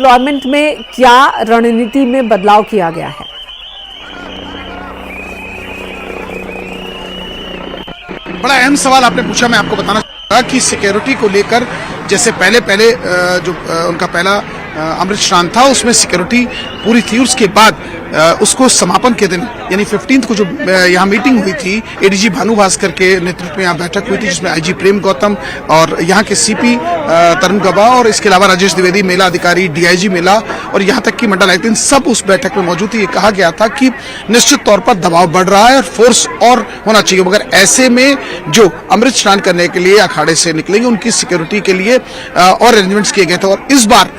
Deployment में क्या रणनीति में बदलाव किया गया है? बड़ा अहम सवाल आपने पूछा। मैं आपको बताना चाहूंगा कि सिक्योरिटी को लेकर जैसे पहले जो उनका पहला अमृत स्नान था उसमें सिक्योरिटी पूरी थी। उसके बाद उसको समापन के दिन यानी 15 को जो यहाँ मीटिंग हुई थी, एडीजी भानु भास्कर के नेतृत्व में यहाँ बैठक हुई थी जिसमें आईजी प्रेम गौतम और यहाँ के सीपी तरुण गवा और इसके अलावा राजेश द्विवेदी, मेला अधिकारी, डीआईजी मेला और यहाँ तक कि मंडल आयुक्त, सब उस बैठक में मौजूद थी। ये कहा गया था कि निश्चित तौर पर दबाव बढ़ रहा है और फोर्स और होना चाहिए, मगर ऐसे में जो अमृत स्नान करने के लिए अखाड़े से निकलेंगे उनकी सिक्योरिटी के लिए और अरेंजमेंट्स किए गए थे। और इस बार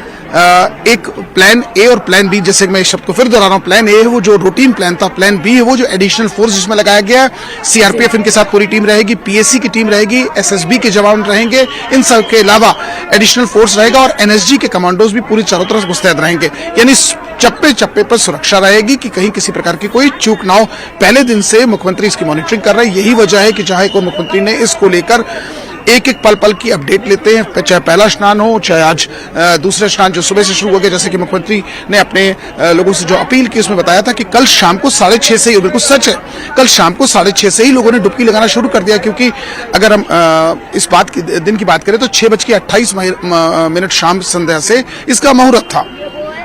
एक प्लान ए और प्लान बी, जैसे मैं इस शब्द को फिर दोहरा रहा हूं, प्लान ए है वो जो रूटीन प्लान था, प्लान बी है वो जो एडिशनल फोर्स जिसमें लगाया गया है। सीआरपीएफ इनके साथ पूरी टीम रहेगी, पीएसी की टीम रहेगी, एसएसबी के जवान रहेंगे, इन सब के अलावा एडिशनल फोर्स रहेगा और एनएसजी के कमांडोज भी पूरी चारों तरफ मुस्तैद रहेंगे। यानी चप्पे चप्पे पर सुरक्षा रहेगी कि कहीं किसी प्रकार की कोई चूक ना हो। पहले दिन से मुख्यमंत्री इसकी मॉनिटरिंग कर रहे हैं। यही वजह है कि चाहे कोई मुख्यमंत्री ने इसको लेकर एक एक पल पल की अपडेट लेते हैं, चाहे पहला स्नान हो, चाहे आज दूसरे स्नान जो सुबह से शुरू हो गया। जैसे कि मुख्यमंत्री ने अपने लोगों से जो अपील की उसमें बताया था कि कल शाम को 6:30 से ही, बिल्कुल सच है, कल शाम को 6:30 से ही लोगों ने डुबकी लगाना शुरू कर दिया। क्योंकि अगर हम इस बात की दिन की बात करें तो 6:28 शाम संध्या से इसका मुहूर्त था।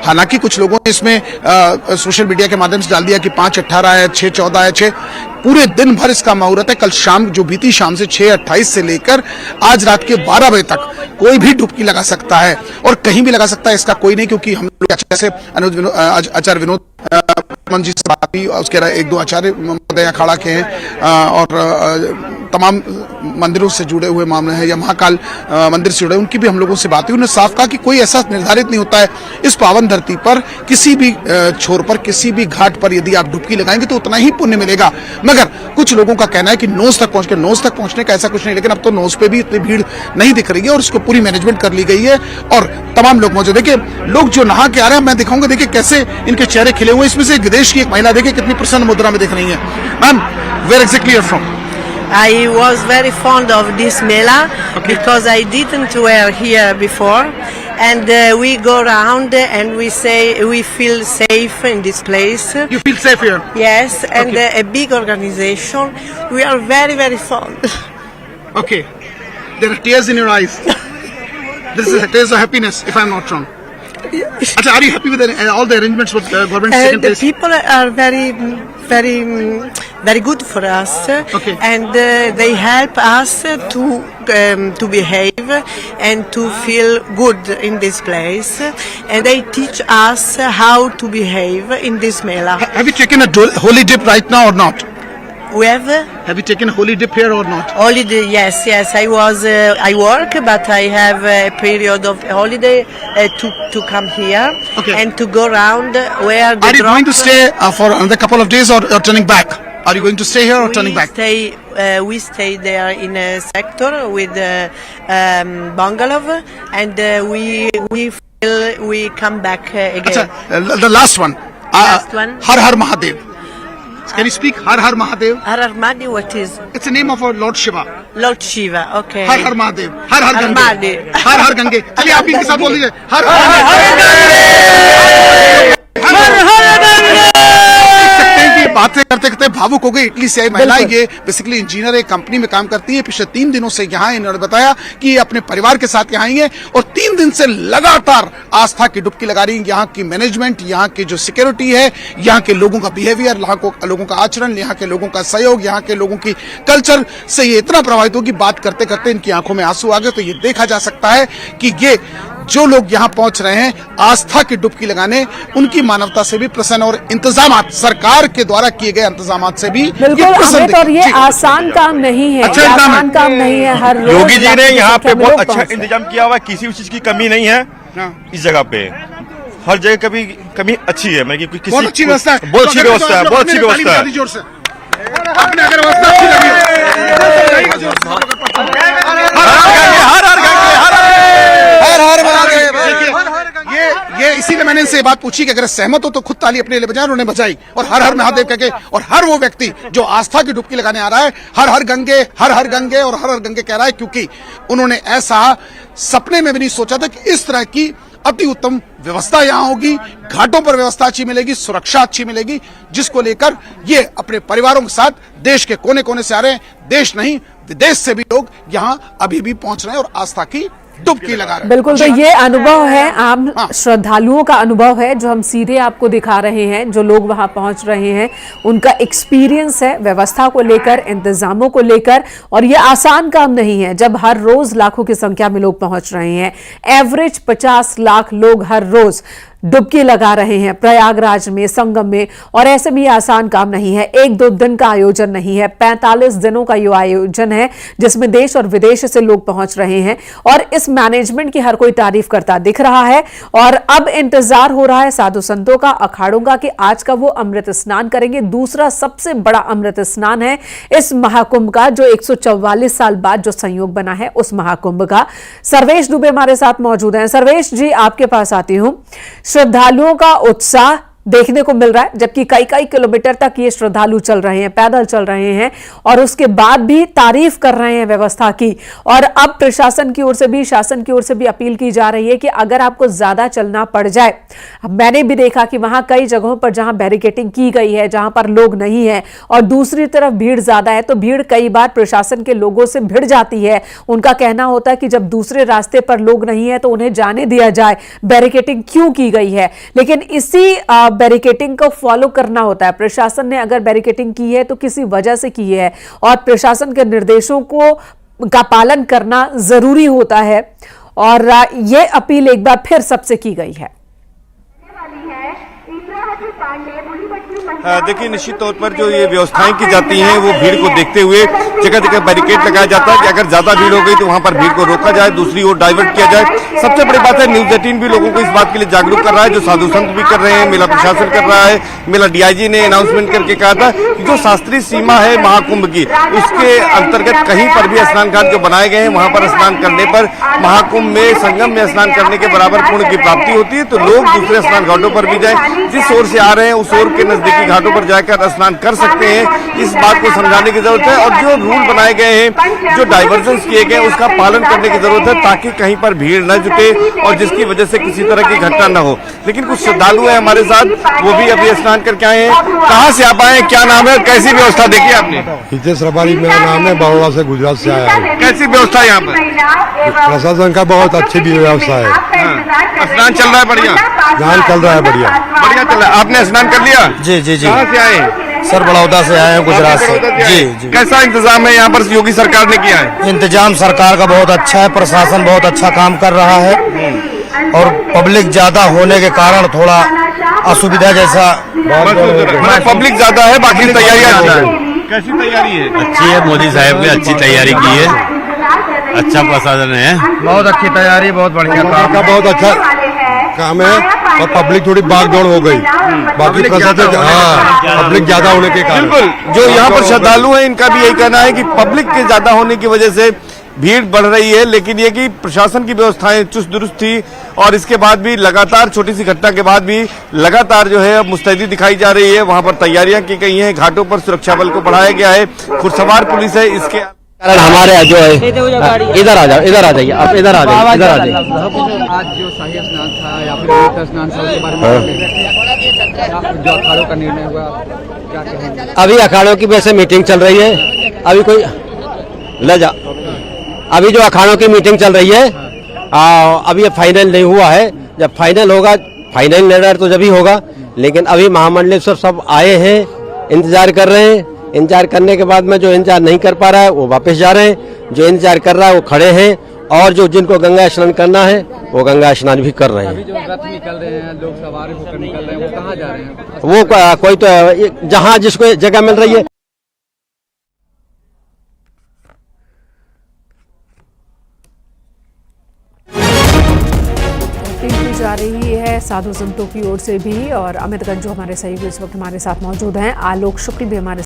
हालांकि कुछ लोगों ने इसमें सोशल मीडिया के माध्यम से डाल दिया कि 5:18 है, 6:14 है, 6 पूरे दिन भर इसका मुहूर्त है। कल शाम जो बीती शाम से 6:28 से लेकर आज रात के 12 बजे तक कोई भी डुबकी लगा सकता है और कहीं भी लगा सकता है, इसका कोई नहीं। क्योंकि हम लोग जैसे आचार्य विनोद जी से बात हुई, उसके 1-2 आचार्य महोदय अखाड़ा के हैं और तमाम मंदिरों से जुड़े हुए मामले हैं या महाकाल मंदिर से जुड़े, उनकी भी हम लोगों से बात हुई। उन्होंने साफ कहा कि कोई ऐसा निर्धारित नहीं होता है इस पावन धरती पर, किसी भी छोर पर, किसी भी घाट पर यदि आप डुबकी लगाएंगे तो उतना ही पुण्य मिलेगा। मगर कुछ लोगों का कहना है कि नोज तक पहुंचने का ऐसा कुछ नहीं, लेकिन अब तो नोज पे भी इतनी भीड़ नहीं दिख रही है और उसको पूरी मैनेजमेंट कर ली गई है और तमाम लोग मौजूद। देखिए लोग जो नहा के आ रहे हैं, मैं दिखाऊंगा, देखिए कैसे इनके चेहरे खिले हुए। इसमें से एक विदेश की एक महिला देखिए कितनी प्रसन्न मुद्रा में दिख रही है। Ma'am, where exactly you are from? I was very fond of this mela because I didn't wear here before, and we go around and we feel safe in this place. You feel safe here? Yes, and a big organization. We are very, very fond. Okay, there are tears in your eyes. This is tears of happiness, if I'm not wrong. Achha, are you happy with all the arrangements with government taken The place? people are very good for us, Okay. and they help us to behave and to feel good in this place, and they teach us how to behave in this mela. Have you taken a holy dip right now or not? We have Have you taken a holy dip here or not? holiday. Yes. I work, but I have a period of holiday to come here Okay. and to go around where the Are you going to stay for another couple of days or turning back? Are you going to stay here or turning back? We stay there in a sector with bungalow, and we come back again. Achha, the last one. Last one. Har Har Mahadev. Can you speak Har Har Mahadev? Har Har Mahadev, what is? It's the name of our Lord Shiva. Lord Shiva, okay. हर हर महादेव, हर हर हर गंगे, महादेव। हर हर गंगे। चलिए आप इनके साथ बोल दीजिए, हर हर गंगे, हर हर गंगे। देख सकते हैं कि बातें करते करते भावुक हो गई। इटली से आई महिला, ये बेसिकली इंजीनियर एक कंपनी में काम करती है। पिछले 3 दिनों से यहाँ इन्होंने बताया कि ये अपने परिवार के साथ यहाँ आई है और 3 दिन से लगातार आस्था की डुबकी लगा रही है। यहाँ की मैनेजमेंट, यहाँ की जो सिक्योरिटी है, यहाँ के लोगों का बिहेवियर, यहाँ के लोगों का आचरण, यहाँ के लोगों का सहयोग, यहाँ के लोगों की कल्चर से ये इतना प्रभावित हो कि बात करते करते इनकी आंखों में आंसू आ गए। तो ये देखा जा सकता है कि ये जो लोग यहाँ पहुंच रहे हैं आस्था की डुबकी लगाने, उनकी मानवता से भी प्रसन्न और इंतजामात, सरकार के द्वारा किए गए इंतजामात से भी बिल्कुल अमित, और ये आसान काम नहीं है, अच्छा आसान काम नहीं है। हर रोज योगी जी ने यहाँ पे बहुत अच्छा पहुंचे। इंतजाम किया हुआ है, किसी भी चीज की कमी नहीं है इस जगह पे। हर जगह कमी अच्छी है, मतलब कि किसी बहुत अच्छी व्यवस्था है, बहुत अच्छी व्यवस्था है, बहुत अच्छी व्यवस्था है। जोर से आपने अगर व्यवस्था अच्छी लगी ये इसीलिए मैंने इनसे बात पूछी कि अगर सहमत हो तो खुद ताली अपने लिए बजाएं। उन्होंने बजाई और हर हर महादेव कह के, और हर वो व्यक्ति जो आस्था की डुबकी लगाने आ रहा है हर हर गंगे, हर हर गंगे और हर हर गंगे कह रहा है, क्योंकि उन्होंने ऐसा सपने में भी नहीं सोचा था कि इस तरह की अति उत्तम व्यवस्था यहाँ होगी, घाटों पर व्यवस्था अच्छी मिलेगी, सुरक्षा अच्छी मिलेगी, जिसको लेकर ये अपने परिवारों के साथ देश के कोने कोने से आ रहे हैं। देश नहीं विदेश से भी लोग यहाँ अभी भी पहुंच रहे हैं और आस्था की डुबकी लगा रहे हैं। बिल्कुल, तो ये अनुभव है आम श्रद्धालुओं का अनुभव है जो हम सीधे आपको दिखा रहे हैं। जो लोग वहां पहुंच रहे हैं उनका एक्सपीरियंस है व्यवस्था को लेकर, इंतजामों को लेकर, और ये आसान काम नहीं है जब हर रोज लाखों की संख्या में लोग पहुंच रहे हैं। एवरेज 50 लाख लोग हर रोज डुबकी लगा रहे हैं प्रयागराज में, संगम में, और ऐसे भी आसान काम नहीं है। 1-2 दिन का आयोजन नहीं है, 45 दिनों का ये आयोजन है जिसमें देश और विदेश से लोग पहुंच रहे हैं, और इस मैनेजमेंट की हर कोई तारीफ करता दिख रहा है। और अब इंतजार हो रहा है साधु संतों का, अखाड़ों का, कि आज का वो अमृत स्नान करेंगे। दूसरा सबसे बड़ा अमृत स्नान है इस महाकुंभ का, जो 144 साल बाद जो संयोग बना है उस महाकुंभ का। सर्वेश दुबे हमारे साथ मौजूद हैं। सर्वेश जी, आपके पास आती हूं। श्रद्धालुओं का उत्साह देखने को मिल रहा है, जबकि कई कई किलोमीटर तक ये श्रद्धालु चल रहे हैं, पैदल चल रहे हैं, और उसके बाद भी तारीफ कर रहे हैं व्यवस्था की। और अब प्रशासन की ओर से भी, शासन की ओर से भी अपील की जा रही है कि अगर आपको ज्यादा चलना पड़ जाए, मैंने भी देखा कि वहां कई जगहों पर जहां बैरिकेटिंग की गई है, जहां पर लोग नहीं है और दूसरी तरफ भीड़ ज्यादा है, तो भीड़ कई बार प्रशासन के लोगों से भिड़ जाती है। उनका कहना होता है कि जब दूसरे रास्ते पर लोग नहीं है तो उन्हें जाने दिया जाए, बैरिकेटिंग क्यों की गई है। लेकिन इसी बैरिकेटिंग को फॉलो करना होता है। प्रशासन ने अगर बैरिकेटिंग की है तो किसी वजह से की है, और प्रशासन के निर्देशों का पालन करना जरूरी होता है। और यह अपील एक बार फिर सबसे की गई है। देखिए, निश्चित तौर पर जो ये व्यवस्थाएं की जाती हैं वो भीड़ को देखते हुए जगह जगह बैरिकेड लगाया जाता है कि अगर ज्यादा भीड़ हो गई तो वहां पर भीड़ को रोका जाए, दूसरी ओर डाइवर्ट किया जाए। सबसे बड़ी बात है, न्यूज 18 भी लोगों को इस बात के लिए जागरूक कर रहा है, जो साधु संत भी कर रहे हैं, मेला प्रशासन कर रहा है। मेला डीआईजी ने अनाउंसमेंट करके कहा था कि जो शास्त्रीय सीमा है महाकुंभ की, उसके अंतर्गत कहीं पर भी स्नान घाट जो बनाए गए हैं वहां पर स्नान करने पर महाकुंभ में, संगम में स्नान करने के बराबर पुण्य की प्राप्ति होती है। तो लोग दूसरे स्नान घाटों पर भी जाए, जिस ओर से आ रहे हैं उस ओर के नजदीकी घाटों पर जाकर स्नान कर सकते हैं। इस बात को समझाने की जरूरत है, और जो रूल बनाए गए हैं, जो डाइवर्जन किए गए हैं, उसका पालन करने की जरूरत है, ताकि कहीं पर भीड़ न जुटे और जिसकी वजह से किसी तरह की घटना न हो। लेकिन कुछ श्रद्धालु हैं हमारे साथ, वो भी अभी स्नान करके आए हैं। कहाँ से आप आए, क्या नाम है, कैसी व्यवस्था देखी आपने? हितेश रबारी मेरा नाम है, बड़ौदा से, गुजरात से आया हूँ। कैसी व्यवस्था है यहाँ पर? प्रशासन का बहुत अच्छी भी व्यवस्था है। स्नान चल रहा है बढ़िया? स्नान चल रहा है बढ़िया चल रहा है। आपने स्नान कर लिया? जी जी जी। कहाँ से आए? सर, बड़ौदा से आए हैं, गुजरात से। जी जी। कैसा इंतजाम है यहाँ पर योगी सरकार ने किया है? इंतजाम सरकार का बहुत अच्छा है, प्रशासन बहुत अच्छा काम कर रहा है, और पब्लिक ज्यादा होने के कारण थोड़ा असुविधा जैसा। पब्लिक ज्यादा है, बाकी तैयारियां अच्छी है। कैसी तैयारी है? अच्छी है, मोदी साहब ने अच्छी तैयारी की है, अच्छा प्रशासन है, बहुत अच्छी तैयारी, बहुत बढ़िया सरकार का बहुत अच्छा काम है, और पब्लिक थोड़ी भागदौड़ हो गई, बाकी प्रशासन, हाँ, पब्लिक ज्यादा होने के कारण। बिल्कुल, जो यहाँ पर श्रद्धालु हैं इनका भी यही कहना है कि पब्लिक के ज्यादा होने की वजह से भीड़ बढ़ रही है, लेकिन ये कि प्रशासन की व्यवस्थाएं चुस्त दुरुस्त थी, और इसके बाद भी लगातार, छोटी सी घटना के बाद भी लगातार जो है मुस्तैदी दिखाई जा रही है। वहां पर तैयारियां की गई हैं, घाटों पर सुरक्षा बल को बढ़ाया गया है, खुदसवार पुलिस है। इसके कारण हमारे जो है, इधर आ जाओ, इधर आ जाइए, आप इधर आ जाइए, इधर आ जाइए। आज जो शाही स्नान था या फिर पवित्र स्नान था, उसके बारे में जो अखाड़ों का निर्णय हुआ, क्या कहेंगे? अभी अखाड़ों की वैसे मीटिंग चल रही है, अभी कोई ले जा, अभी जो अखाड़ों की मीटिंग चल रही है, अभी ये फाइनल नहीं हुआ है। जब फाइनल होगा, फाइनल निर्णय तो जब ही होगा, लेकिन अभी महामंडलेश्वर सब आए हैं, इंतजार कर रहे हैं। इंतजार करने के बाद में जो इंतजार नहीं कर पा रहा है वो वापस जा रहे हैं, जो इंतजार कर रहा है वो खड़े हैं, और जो जिनको गंगा स्नान करना है वो गंगा स्नान भी कर रहे हैं। अभी जो रथ निकल रहे हैं, लोग सवार होकर निकल रहे हैं, वो कहाँ जा रहे हैं? वो कोई तो जहाँ जिसको जगह मिल रही है। की जा रही है साधु संतों की ओर से भी, और अमित गंजू हमारे सहयोगी इस वक्त हमारे साथ मौजूद हैं, आलोक शुक्ल भी हमारे